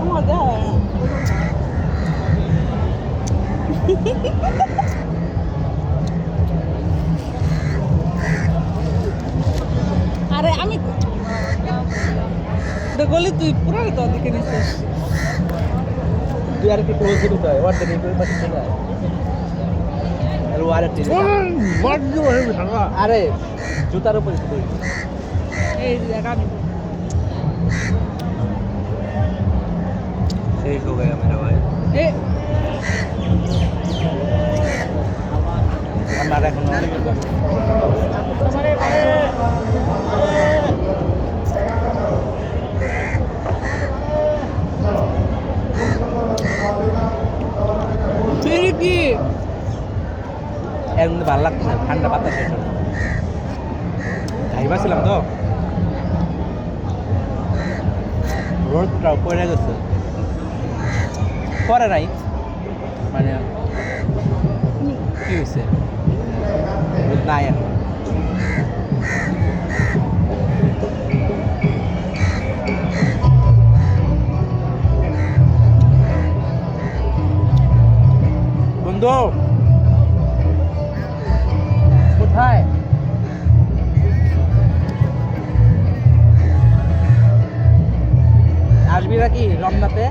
মজা হয় আরে আমি গলি তুই পুরো তো দিকে নিছিস তুই আর কি ক্লোজ দিতে হয় ওর দিকে তুই পাশে চলে আয় আর ও আরে ঠিক আরে জুতার উপরে তুই এই জায়গা আমি शेष हो गया मेरा भाई এ हमारा এখন অনেক ফিরে কি এর মধ্যে ভালো লাগছে না ঠান্ডা বাতাস শেষ হলো খাইবা ছিলাম তো রোদটা পড়ে গেছে পরে নাই মানে কি হয়েছে রোদ নাই এখন বন্ধু কোথায় আসবি নাকি রমনাতে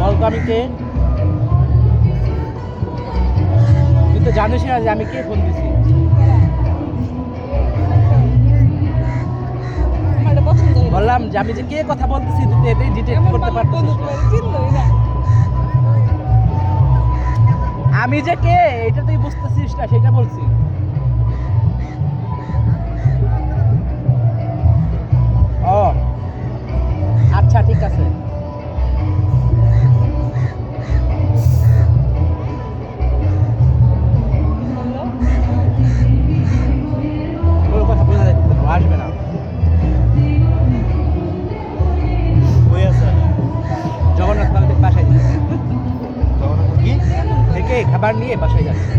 বলতো আমি কে তুই তো জানিস না যে আমি কে ফোন দিছি আমার পছন্দ হলো বললাম যে আমি যে কে কথা বলতেছি তুই তো এটাই ডিটেক্ট করতে পারতেছিস না। চিনলই না আমি যে কে এটা তুই বুঝতেছিস না সেটা বলছি ও আচ্ছা ঠিক আছে ওর কথা বোঝা যাচ্ছে না, ও আসবে না জগন্নাথ মন্দির বাসায় যাচ্ছে কি থেকে খাবার নিয়ে বাসায় যাচ্ছে